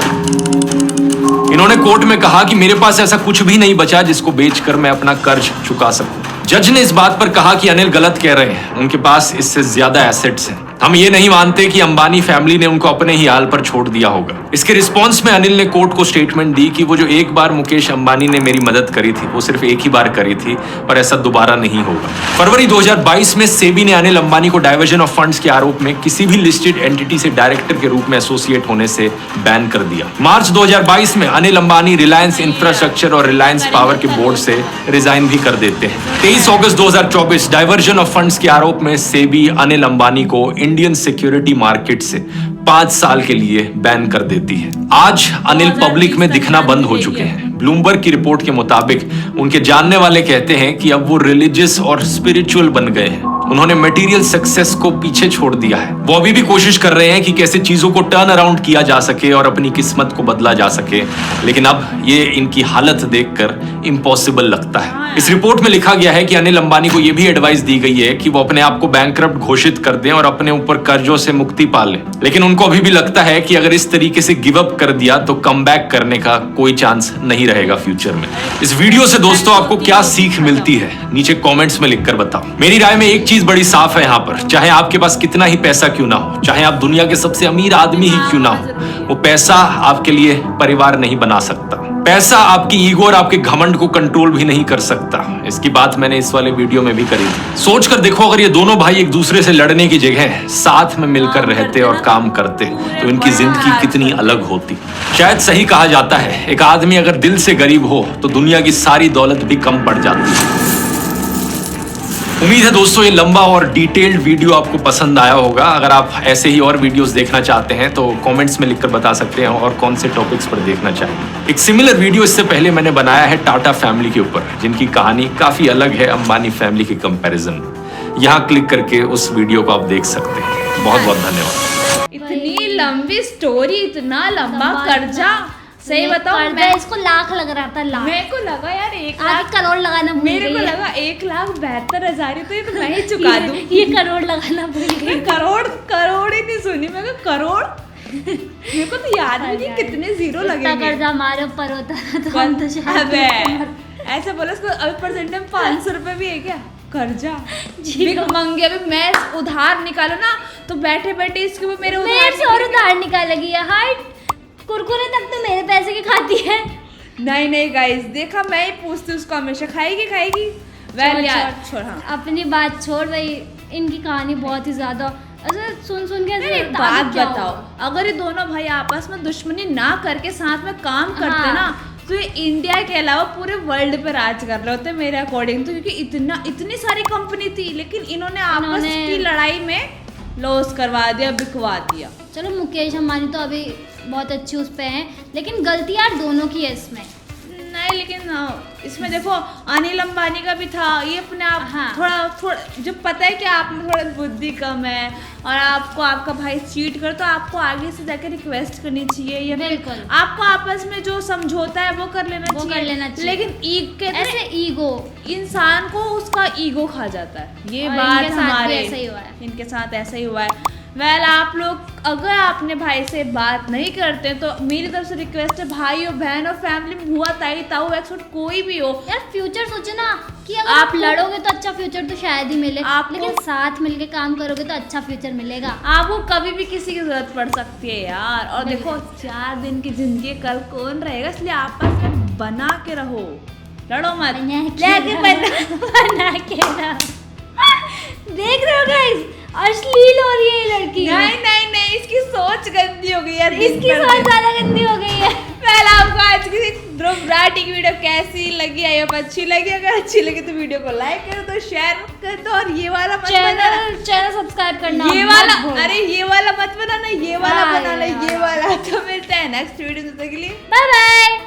इन्होंने कोर्ट में कहा कि मेरे पास ऐसा कुछ भी नहीं बचा जिसको बेचकर मैं अपना कर्ज चुका सकूं। जज ने इस बात पर कहा कि अनिल गलत कह रहे हैं, उनके पास इससे ज्यादा एसेट्स हैं। हम ये नहीं मानते कि अंबानी फैमिली ने उनको अपने ही हाल पर छोड़ दिया होगा। इसके रिस्पॉन्स में अनिल ने कोर्ट को स्टेटमेंट दी कि वो जो एक बार मुकेश अंबानी ने मेरी मदद करी थी वो सिर्फ एक ही बार करी थी और ऐसा दोबारा नहीं होगा। फरवरी 2022 में सेबी ने अनिल अंबानी को डाइवर्जन ऑफ फंड्स के आरोप में किसी भी लिस्टेड एंटिटी से डायरेक्टर के रूप में एसोसिएट होने से बैन कर दिया। मार्च 2022 में अनिल अंबानी रिलायंस इंफ्रास्ट्रक्चर और रिलायंस पावर के बोर्ड से रिजाइन भी कर देते हैं। 23 अगस्त 2024 डाइवर्जन ऑफ फंड्स के आरोप में सेबी अनिल अंबानी को इंडियन सिक्योरिटी मार्केट से 5 साल के लिए बैन कर देती है। आज अनिल पब्लिक में दिखना बंद हो चुके हैं। ब्लूमबर्ग की रिपोर्ट के मुताबिक उनके जानने वाले कहते हैं कि अब वो रिलीजियस और स्पिरिचुअल बन गए हैं। उन्होंने मटेरियल सक्सेस को पीछे छोड़ दिया है। वो अभी भी कोशिश कर रहे हैं कि कैसे चीजों को टर्न अराउंड किया जा सके और अपनी किस्मत को बदला जा सके, लेकिन अब ये इनकी हालत देखकर इम्पॉसिबल लगता है। इस रिपोर्ट में लिखा गया है कि अनिल अंबानी को यह भी एडवाइस दी गई है कि वो अपने आप को बैंकरप्ट घोषित कर दें और अपने ऊपर कर्जों से मुक्ति पा लें, लेकिन उनको अभी भी लगता है कि अगर इस तरीके से गिव अप कर दिया तो कमबैक करने का कोई चांस नहीं रहेगा फ्यूचर में। इस वीडियो से दोस्तों आपको क्या सीख मिलती है नीचे कमेंट्स में लिखकर बताओ। मेरी राय में एक चीज बड़ी साफ है यहाँ पर, चाहे आपके पास कितना ही पैसा क्यों ना हो, चाहे आप दुनिया के सबसे अमीर आदमी ही क्यों ना हो, वो पैसा आपके लिए परिवार नहीं बना सकता। पैसा आपकी ईगो और आपके घमंड को कंट्रोल भी नहीं कर सकता। इसकी बात मैंने इस वाले वीडियो में भी करी थी। सोच कर देखो, अगर ये दोनों भाई एक दूसरे से लड़ने की जगह साथ में मिलकर रहते और काम करते तो इनकी जिंदगी कितनी अलग होती। शायद सही कहा जाता है, एक आदमी अगर दिल से गरीब हो तो दुनिया की सारी दौलत भी कम पड़ जाती है। उम्मीद है दोस्तों ये लंबा और डिटेल्ड वीडियो आपको पसंद आया होगा। अगर आप ऐसे ही और वीडियोस देखना चाहते हैं तो कमेंट्स में लिखकर बता सकते हैं और कौन से टॉपिक्स पर देखना चाहिए। एक सिमिलर वीडियो इससे पहले मैंने बनाया है टाटा फैमिली के ऊपर, जिनकी कहानी काफी अलग है अंबानी फैमिली के कंपैरिजन। यहाँ क्लिक करके उस वीडियो को आप देख सकते हैं। बहुत बहुत धन्यवाद। इतनी लंबी स्टोरी, इतना लंबा कर्जा, सही बताओ कर्जा मैं इसको लाख लग रहा था, लाख। मेरे को लगा यार 1 आधी लाख करोड़ लगाना भूल मेरे को गई है। लगा 1,72,000 तो ये तो मैं ही चुका दूं। ये करोड़ लगाना भूल गई। करोड़ ही नहीं सुनी मैं, करोड़ मेरे को तो याद भी नहीं कितने जीरो इतना लगेंगे। कर्जा हमारे ऊपर होता है तो हम तो शायद अबे ऐसा बोला उसको। अभी परसेंट में 500 रुपए भी है क्या कर्जा? भीख मंगे। अभी मैं उधार निकालो ना तो बैठे बैठे इसके भी मेरे मेरे से और उधार निकालेगी ये। हाइट कुरकुरे तक तो मेरे पैसे के खाती है। नहीं गाइस, देखा मैं ही पूछती उसको हमेशा, खाएगी वेल यार छोड़। हाँ अपनी बात छोड़ भाई, इनकी कहानी बहुत ही ज्यादा ऐसे सुन के ऐसे एक बात बताओ, अगर ये दोनों भाई आपस में दुश्मनी ना करके साथ में काम करते ना तो ये इंडिया के अलावा पूरे वर्ल्ड पे राज कर रहे होते मेरे अकॉर्डिंग तो। क्योंकि इतनी सारी कंपनी थी लेकिन इन्होंने आपस की लड़ाई में लॉस करवा दिया, बिकवा दिया। चलो मुकेश अंबानी तो अभी बहुत अच्छी उस पे हैं, लेकिन गलती यार दोनों की है इसमें। नहीं लेकिन इसमें देखो अनिल अंबानी का भी था, ये अपने आप थोड़ा जो पता है कि आप में थोड़ा बुद्धि कम है और आपको आपका भाई चीट कर तो आपको आगे से जाकर रिक्वेस्ट करनी चाहिए या फिर आपको आपस में जो समझौता है वो कर लेना चाहिए। लेकिन ऐसे ईगो इंसान को उसका ईगो खा जाता है। ये बात हमारे इनके साथ ऐसा ही हुआ है। वेल आप लोग अगर आपने भाई से बात नहीं करते तो मेरी तरफ से रिक्वेस्ट है, भाई हो बहन हो फैमिली में बुआ ताई ताऊ एक्सपर्ट कोई भी हो यार, फ्यूचर सोचो ना कि अगर आप लड़ोगे तो अच्छा फ्यूचर तो शायद ही मिले, लेकिन साथ मिलके काम करोगे तो अच्छा फ्यूचर मिलेगा। आपको कभी भी किसी की जरूरत पड़ सकती है यार। और देखो 4 दिन की जिंदगी कल कौन रहेगा, इसलिए आपस में बना के रहो, लड़ो मत। बना के रहो। देख रहे हो गाइस, अश्लील हो रही है ये लड़की। नहीं इसकी सोच गंदी हो गई यार। इसकी सोच ज्यादा गंदी हो गई है। पहले आपको आज की ड्राफ्ट की वीडियो कैसी लगी, आई होप अच्छी लगी। अगर अच्छी लगी तो वीडियो को लाइक करो, तो शेयर कर दो और ये वाला चैनल सब्सक्राइब करना। ये वाला ये वाला मत बनाना, ये वाला बनाना, ये वाला। तो मिलते हैं नेक्स्ट वीडियो में, तब तक के लिए बाय बाय।